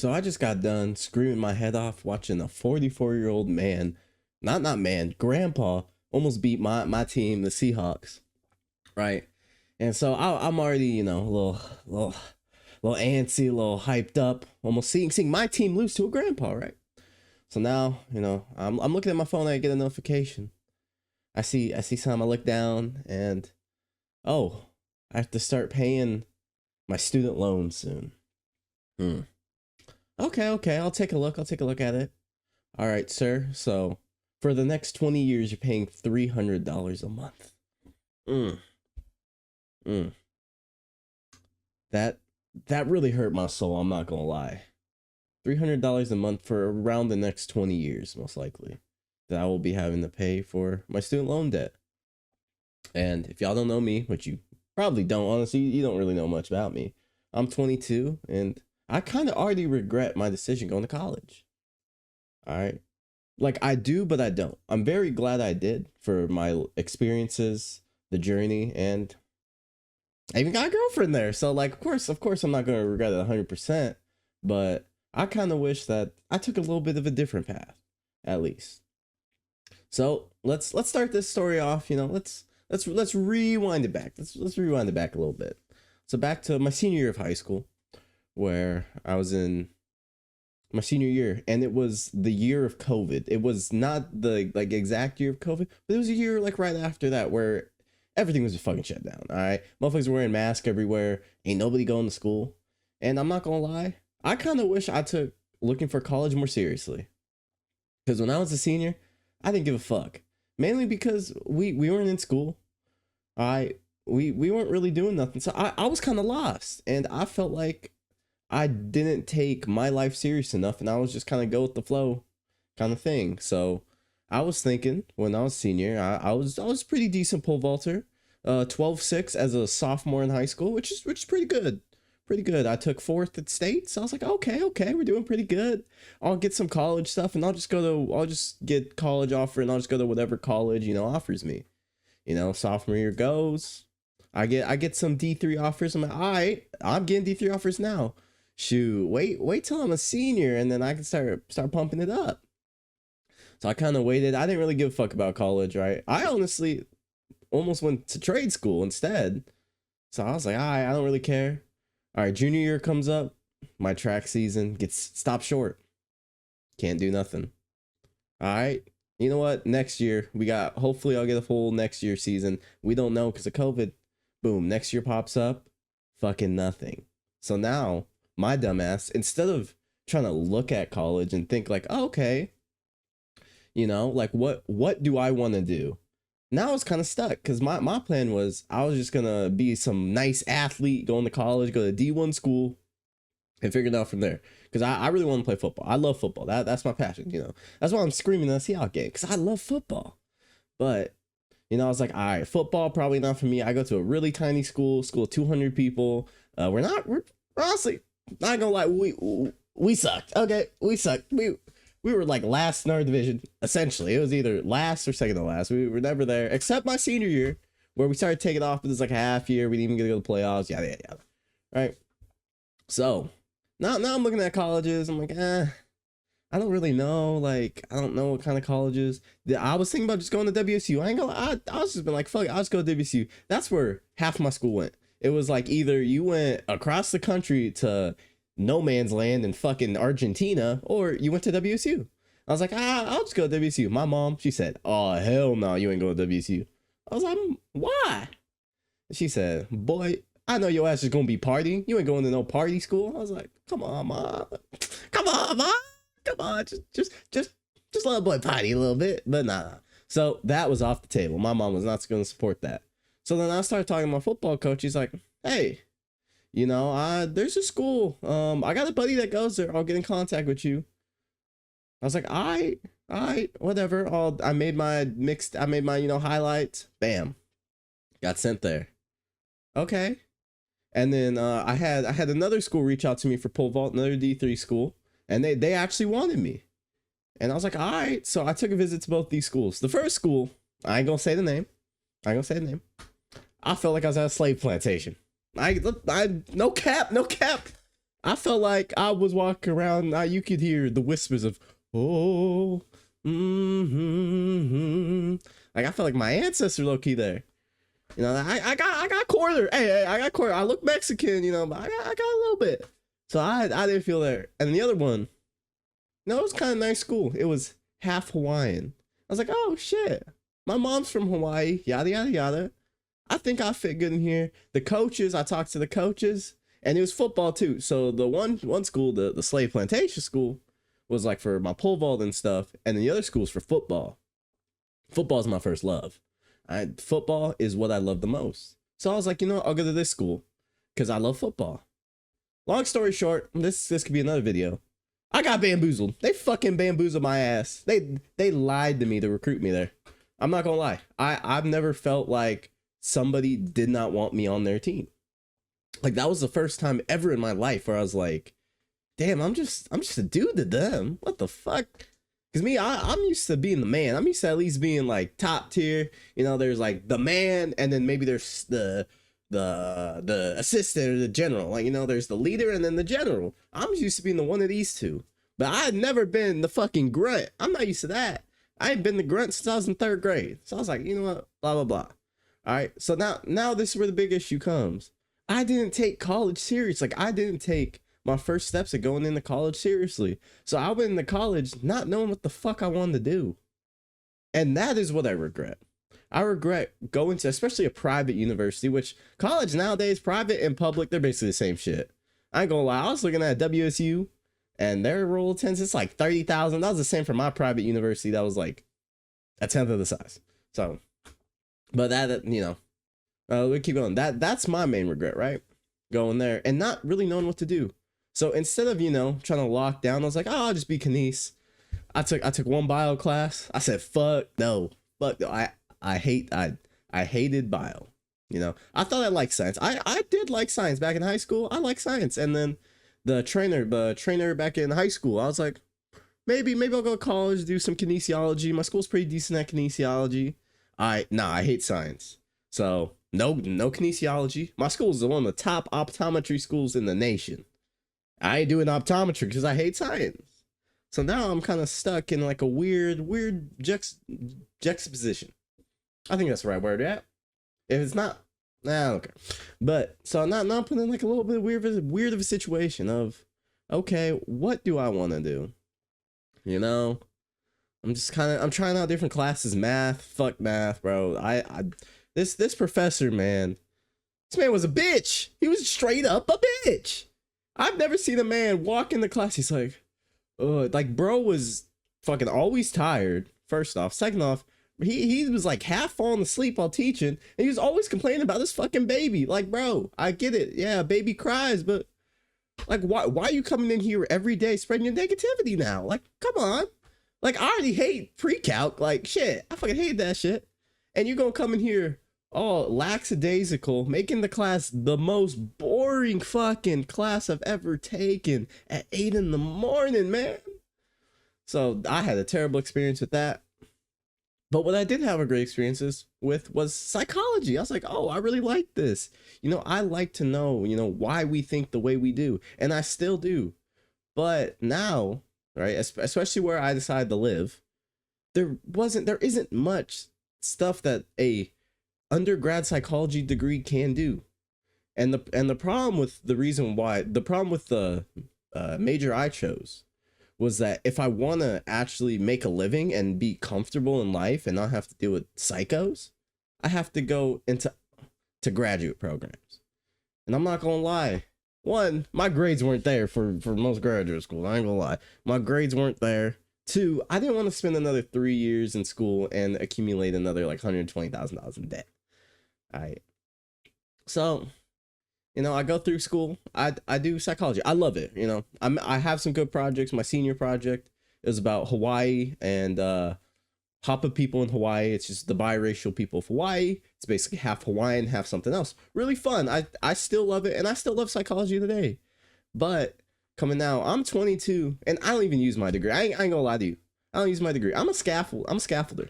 So I just got done screaming my head off watching a 44-year-old man, not man, grandpa, almost beat my team, the Seahawks, right? And so I'm already, a little antsy, a little hyped up, almost seeing my team lose to a grandpa, right? So now, I'm looking at my phone and I get a notification. I see something, I look down and oh, I have to start paying my student loan soon. Okay, I'll take a look. I'll take a look at it. All right, sir. So for the next 20 years, you're paying $300 a month. Mm. Mm. That really hurt my soul. I'm not gonna lie. $300 a month for around the next 20 years, most likely, that I will be having to pay for my student loan debt. And if y'all don't know me, which you probably don't, honestly, you don't really know much about me. I'm 22 and I kind of already regret my decision going to college. All right. Like I do, but I don't. I'm very glad I did for my experiences, the journey, and I even got a girlfriend there. So like, of course, I'm not going to regret it 100%, but I kind of wish that I took a little bit of a different path, at least. So let's start this story off. Let's rewind it back. Let's rewind it back a little bit. So back to my senior year of high school, where I was in my senior year, and it was the year of COVID. It was not the like exact year of COVID, but it was a year like right after that where everything was fucking shut down. All right, motherfuckers were wearing masks everywhere. Ain't nobody going to school, and I'm not gonna lie, I kind of wish I took looking for college more seriously, because when I was a senior, I didn't give a fuck. Mainly because we weren't in school. We weren't really doing nothing. So I was kind of lost, and I felt like I didn't take my life serious enough, and I was just kind of go with the flow kind of thing. So I was thinking when I was senior, I was pretty decent pole vaulter, 12.6 as a sophomore in high school, which is pretty good. Pretty good. I took 4th at state, so I was like, okay, we're doing pretty good. I'll get some college stuff, and I'll just get college offer, and I'll just go to whatever college offers me. Sophomore year goes, I get some D3 offers. I'm like, all right, I'm getting D3 offers now. Shoot, wait till I'm a senior, and then I can start pumping it up. So I kind of waited. I didn't really give a fuck about college, right? I honestly almost went to trade school instead. So I was like, all right, I don't really care. All right, junior year comes up. My track season gets stopped short. Can't do nothing. All right. You know what? Next year, hopefully I'll get a full next year season. We don't know because of COVID. Boom. Next year pops up. Fucking nothing. So now, my dumbass, instead of trying to look at college and think like, oh, okay, like what do I want to do? Now I was kind of stuck because my plan was I was just going to be some nice athlete, going to college, go to D1 school, and figure it out from there. Because I really want to play football. I love football. That's my passion, That's why I'm screaming in the Seahawks game, because I love football. But, I was like, all right, football, probably not for me. I go to a really tiny school of 200 people. We're honestly, not going to lie, we sucked. Okay, we sucked. We were like last in our division, essentially. It was either last or second to last. We were never there, except my senior year, where we started taking off, but it's like a half year. We didn't even get to go to the playoffs, yada, yada, yada. Right? So, now I'm looking at colleges. I'm like, I don't really know. Like, I don't know what kind of colleges. I was thinking about just going to WSU. I was just been like, fuck it, I'll just go to WSU. That's where half my school went. It was like either you went across the country to no man's land in fucking Argentina, or you went to WSU. I was like, I'll just go to WSU. My mom, she said, oh, hell no, you ain't going to WSU. I was like, why? She said, boy, I know your ass is going to be partying. You ain't going to no party school. I was like, come on, mom. Come on. Just let a boy party a little bit. But nah. So that was off the table. My mom was not going to support that. So then I started talking to my football coach. He's like, hey, there's a school. I got a buddy that goes there. I'll get in contact with you. I was like, all right, whatever. I made my highlights. Bam. Got sent there. Okay. And then I had another school reach out to me for pole vault, another D3 school, and they actually wanted me. And I was like, all right. So I took a visit to both these schools. The first school, I ain't gonna say the name. I felt like I was at a slave plantation. No cap. I felt like I was walking around. You could hear the whispers of, oh, like I felt like my ancestor low key there. You know, I got quarter. Hey, I got quarter. I look Mexican, you know, but I got a little bit. So I didn't feel there. And the other one, no, it was kind of nice school. It was half Hawaiian. I was like, oh shit, my mom's from Hawaii. Yada yada yada. I think I fit good in here. The coaches, I talked to the coaches, and it was football too. So the one school, the slave plantation school, was like for my pole vault and stuff, and the other school's for football. Football is my first love. Football is what I love the most. So I was like, you know what? I'll go to this school because I love football. Long story short, this could be another video. I got bamboozled. They fucking bamboozled my ass. They lied to me to recruit me there. I'm not gonna lie. I've never felt like somebody did not want me on their team. Like that was the first time ever in my life where I was like, damn, I'm just a dude to them. What the fuck? Because me, I'm used to being the man. I'm used to at least being like top tier. You know, there's like the man, and then maybe there's the assistant or the general. Like, you know, there's the leader and then the general. I'm used to being the one of these two. But I had never been the fucking grunt. I'm not used to that. I ain't been the grunt since I was in 3rd grade. So I was like, you know what? Blah, blah, blah. All right. So now this is where the big issue comes. I didn't take college serious. Like I didn't take my first steps of going into college seriously. So I went into college not knowing what the fuck I wanted to do. And that is what I regret. I regret going to especially a private university, which college nowadays, private and public, they're basically the same shit. I ain't gonna lie. I was looking at WSU and their roll attendance, it's like 30,000. That was the same for my private university. That was like a tenth of the size. So, but that, you know, we keep going. That's my main regret, right? Going there and not really knowing what to do. So instead of, you know, trying to lock down, I was like, oh, I'll just be Kines. I took one bio class. I said, fuck no. I hated bio. You know, I thought I liked science. I did like science back in high school. I like science. And then the trainer back in high school, I was like, maybe I'll go to college, do some kinesiology. My school's pretty decent at kinesiology. I hate science. So no kinesiology. My school is one of the top optometry schools in the nation. I ain't doing optometry because I hate science. So now I'm kind of stuck in like a weird juxtaposition. I think that's the right word, yeah. If it's not, okay. But so now I'm putting in like a little bit weird of a situation of, okay, what do I want to do? You know, I'm trying out different classes. Math, fuck math, bro. This professor, man, this man was a bitch. He was straight up a bitch. I've never seen a man walk in the class. He's like bro was fucking always tired. First off, second off, he was like half falling asleep while teaching, and he was always complaining about this fucking baby. Like, bro, I get it. Yeah, baby cries, but like, why are you coming in here every day spreading your negativity now? Like, come on. Like, I already hate pre-calc. Like, shit, I fucking hate that shit. And you're gonna come in here all lackadaisical, making the class the most boring fucking class I've ever taken at 8 in the morning, man. So I had a terrible experience with that. But what I did have a great experiences with was psychology. I was like, oh, I really like this. You know, I like to know, you know, why we think the way we do. And I still do. But now, right, especially where I decided to live, there isn't much stuff that a undergrad psychology degree can do. And the problem with the major I chose was that if I want to actually make a living and be comfortable in life and not have to deal with psychos, I have to go into graduate programs. And I'm not gonna lie, one, my grades weren't there for most graduate school. I ain't gonna lie, my grades weren't there. Two, I didn't want to spend another 3 years in school and accumulate another like $120,000 in debt. All right, so, you know, I go through school. I do psychology. I love it. You know, I have some good projects. My senior project is about Hawaii and Hapa people in Hawaii. It's just the biracial people of Hawaii. It's basically half Hawaiian, half something else. Really fun. I still love it, and I still love psychology today. But coming now, I'm 22, and I don't even use my degree. I ain't gonna lie to you. I don't use my degree. I'm a scaffolder.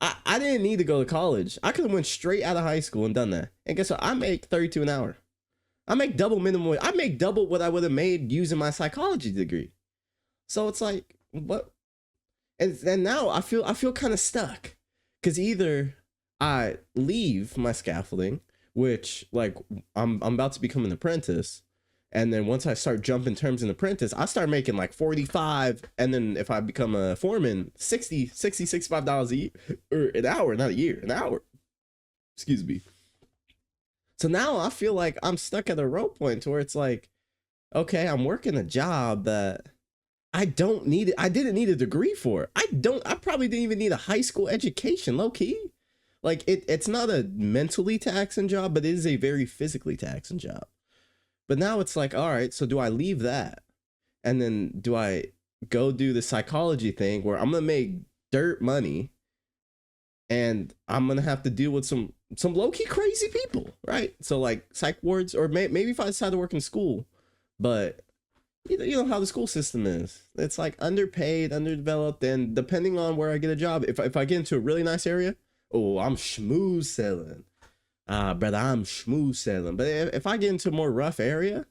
I didn't need to go to college. I could have went straight out of high school and done that. And guess what? I make $32 an hour. I make double minimum wage. I make double what I would have made using my psychology degree. So it's like, what? And now I feel kind of stuck, because either I leave my scaffolding, which like I'm about to become an apprentice, and then once I start jumping terms in apprentice, I start making like 45, and then if I become a foreman, $65 a year, or an hour, not a year, an hour. Excuse me. So now I feel like I'm stuck at a rope point where it's like, okay, I'm working a job that I don't need it. I didn't need a degree for. I probably didn't even need a high school education, low key. Like it's not a mentally taxing job, but it is a very physically taxing job. But now it's like, all right, so do I leave that? And then do I go do the psychology thing where I'm gonna make dirt money, and I'm gonna have to deal with some low-key crazy people, right? So like psych wards, or maybe if I decide to work in school, but you know how the school system is. It's like underpaid, underdeveloped, and depending on where I get a job, if I get into a really nice area, oh, I'm schmooze selling. Brother, I'm schmooze selling. But if I get into a more rough area,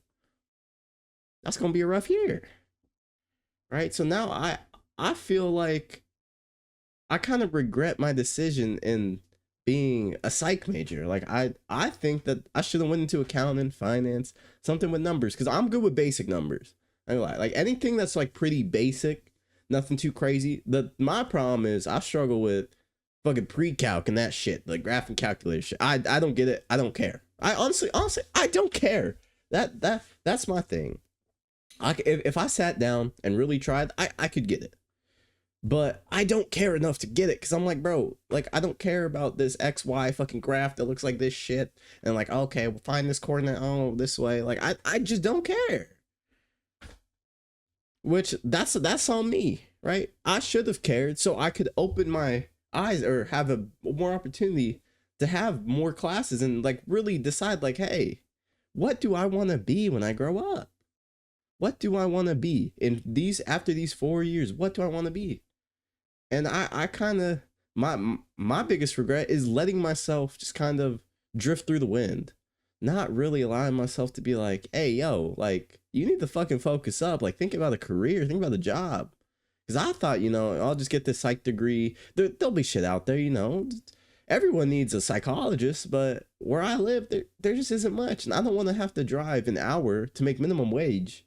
that's gonna be a rough year, right? So now I feel like I kind of regret my decision in being a psych major. Like I think that I should have went into accounting, finance, something with numbers, because I'm good with basic numbers. I ain't lie. Like anything that's like pretty basic, nothing too crazy. My problem is I struggle with fucking pre-calc and that shit, like graph and calculator shit. I don't get it. I don't care. I honestly I don't care. That's my thing. If I sat down and really tried, I could get it. But I don't care enough to get it, because I'm like, bro, like I don't care about this XY fucking graph that looks like this shit, and like, okay, we'll find this coordinate, oh, this way. Like I just don't care. Which that's on me, right? I should have cared so I could open my eyes, or have a more opportunity to have more classes and like really decide like, hey, what do I want to be when I grow up? What do I want to be after these 4 years? What do I want to be? And I kind of, my biggest regret is letting myself just kind of drift through the wind, not really allowing myself to be like, hey, yo, like you need to fucking focus up. Like think about a career, think about a job. Because I thought, I'll just get this psych degree. There'll be shit out there, Everyone needs a psychologist, but where I live, there just isn't much. And I don't want to have to drive an hour to make minimum wage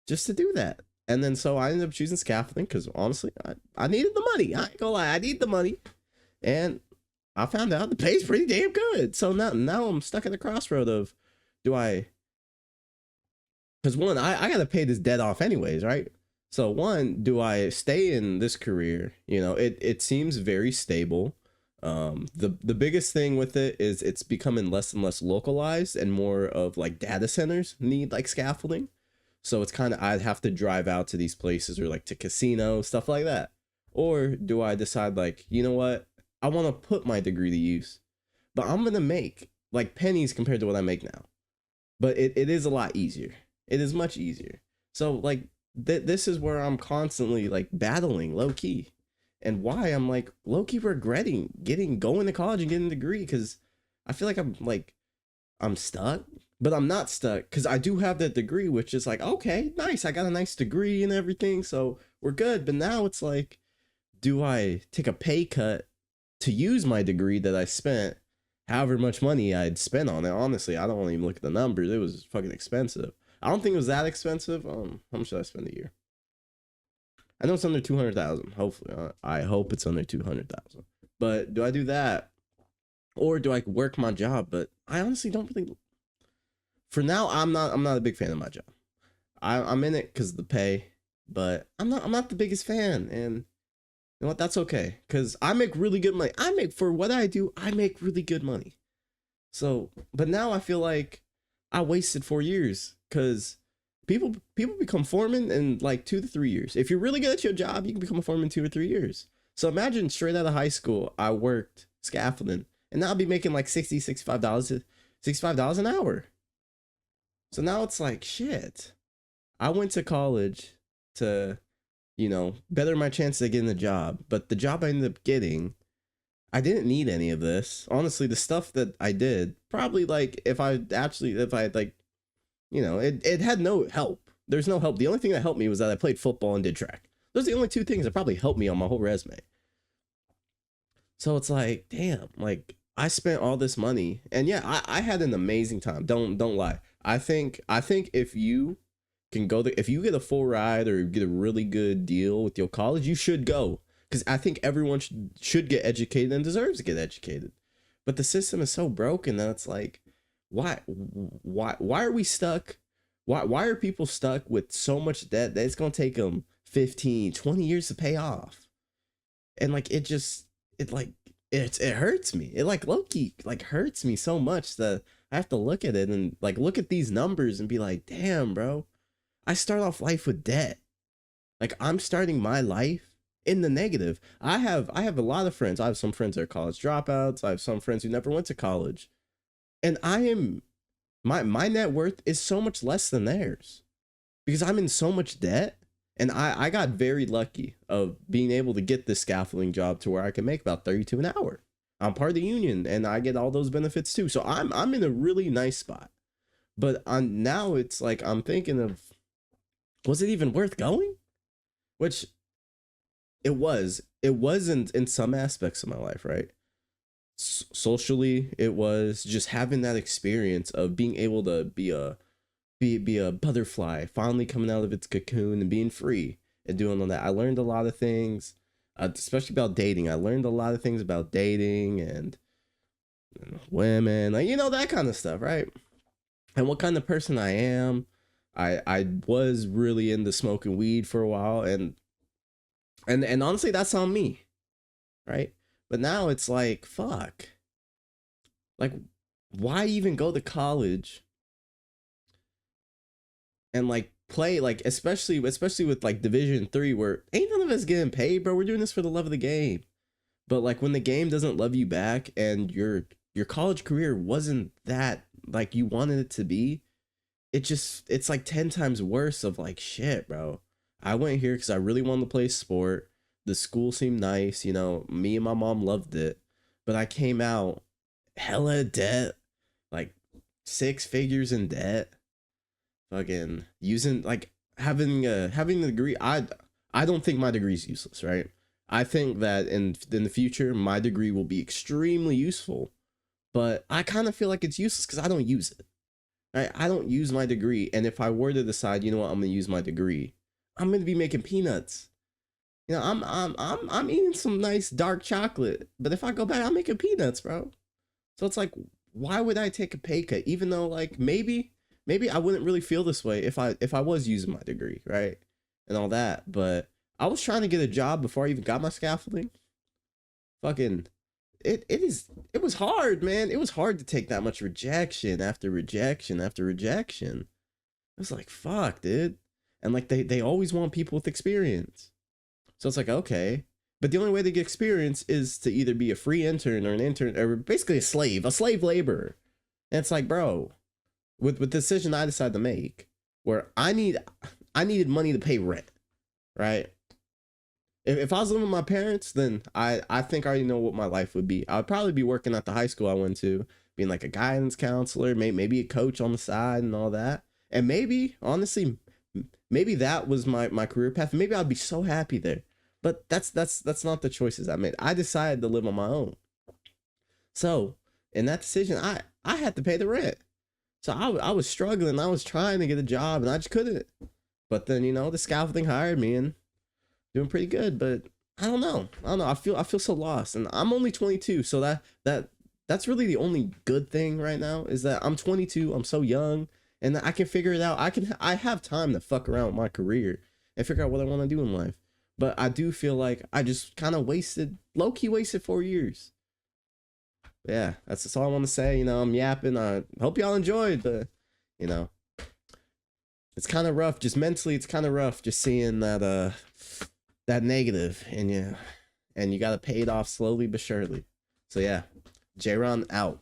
just to do that. And then so I ended up choosing scaffolding because honestly, I needed the money. I ain't gonna lie, I need the money. And I found out the pay's pretty damn good. So now I'm stuck at the crossroad of, because one, I gotta pay this debt off anyways, right? So one, do I stay in this career? It seems very stable. The biggest thing with it is it's becoming less and less localized, and more of like data centers need like scaffolding. So it's kind of, I'd have to drive out to these places, or like to casinos, stuff like that. Or do I decide like, you know what? I want to put my degree to use, but I'm going to make like pennies compared to what I make now. But it is a lot easier. It is much easier. So like this is where I'm constantly like battling low key, and why I'm like low key regretting going to college and getting a degree, because I feel like I'm stuck. But I'm not stuck, because I do have that degree, which is like, okay, nice. I got a nice degree and everything, so we're good. But now it's like, do I take a pay cut to use my degree that I spent however much money I'd spent on it? Honestly, I don't even look at the numbers. It was fucking expensive. I don't think it was that expensive. How much did I spend a year? I know it's under 200,000. Hopefully, I hope it's under 200,000. But do I do that, or do I work my job? But I honestly don't really. For now, I'm not a big fan of my job. I'm in it because of the pay, but I'm not the biggest fan, and you know what? That's okay, because I make really good money. For what I do, I make really good money. So, but now I feel like I wasted 4 years, because people become foremen in like 2 to 3 years. If you're really good at your job, you can become a foreman in 2 or 3 years. So imagine straight out of high school, I worked scaffolding, and now I'll be making like $65 an hour. So now it's like, shit, I went to college to, better my chances of getting a job. But the job I ended up getting, I didn't need any of this. Honestly, the stuff that I did, probably like if I like you know, it had no help. There's no help. The only thing that helped me was that I played football and did track. Those are the only two things that probably helped me on my whole resume. So it's like, damn, like I spent all this money, and yeah, I had an amazing time. Don't lie. I think if you can go there, if you get a full ride or get a really good deal with your college, you should go, because I think everyone should get educated and deserves to get educated. But the system is so broken that it's like, why are we stuck? Why are people stuck with so much debt that it's gonna take them 15, 20 years to pay off? And like it like it hurts me. It like low-key like hurts me so much that I have to look at it and like look at these numbers and be like, damn, bro, I start off life with debt. Like I'm starting my life in the negative. I have a lot of friends. I have some friends that are college dropouts. I have some friends who never went to college. And I am my net worth is so much less than theirs because I'm in so much debt. And I got very lucky of being able to get this scaffolding job to where I can make about 32 an hour. I'm part of the union and I get all those benefits too. So I'm in a really nice spot. But now it's like I'm thinking of, was it even worth going? Which it was. It wasn't in some aspects of my life, right? Socially, it was just having that experience of being able to be a butterfly finally coming out of its cocoon and being free and doing all that. I learned a lot of things, especially about dating. I learned a lot of things about dating and women, like, you know, that kind of stuff, right? And what kind of person I am. I was really into smoking weed for a while, and honestly, that's on me, right? But now it's like, fuck, like, why even go to college and like play, like, especially with like Division 3, where ain't none of us getting paid, bro. We're doing this for the love of the game. But like when the game doesn't love you back and your college career wasn't that like you wanted it to be, it's like 10 times worse of like, shit, bro. I went here because I really wanted to play sport. The school seemed nice, you know, me and my mom loved it. But I came out hella debt, like 6 figures in debt. Fucking using like having the degree. I don't think my degree is useless, right? I think that in the future my degree will be extremely useful, but I kind of feel like it's useless because I don't use it. Right? I don't use my degree, and if I were to decide, you know what, I'm gonna use my degree, I'm gonna be making peanuts. You know, I'm eating some nice dark chocolate, but if I go back, I'm making peanuts, bro. So it's like, why would I take a pay cut, even though like maybe I wouldn't really feel this way if I was using my degree, right, and all that. But I was trying to get a job before I even got my scaffolding. Fucking, it was hard, man. It was hard to take that much rejection after rejection after rejection. I was like, fuck, dude. And like they always want people with experience. So it's like, okay. But the only way to get experience is to either be a free intern or an intern, or basically a slave laborer. And it's like, bro, with the decision I decided to make, where I needed money to pay rent, right? If I was living with my parents, then I think I already know what my life would be. I'd probably be working at the high school I went to, being like a guidance counselor, maybe a coach on the side and all that. And maybe, honestly, maybe that was my career path. Maybe I'd be so happy there. But that's not the choices I made. I decided to live on my own. So in that decision, I had to pay the rent. So I was struggling. I was trying to get a job and I just couldn't. But then, you know, the scaffolding hired me and doing pretty good. But I don't know. I feel so lost. And I'm only 22. So that's really the only good thing right now, is that I'm 22. I'm so young and I can figure it out. I have time to fuck around with my career and figure out what I want to do in life. But I do feel like I just kind of low-key wasted 4 years. Yeah, that's all I want to say. You know, I'm yapping. I hope y'all enjoyed, but, you know, it's kind of rough. Just mentally, it's kind of rough just seeing that negative, and you got to pay it off slowly but surely. So yeah, J-Ron out.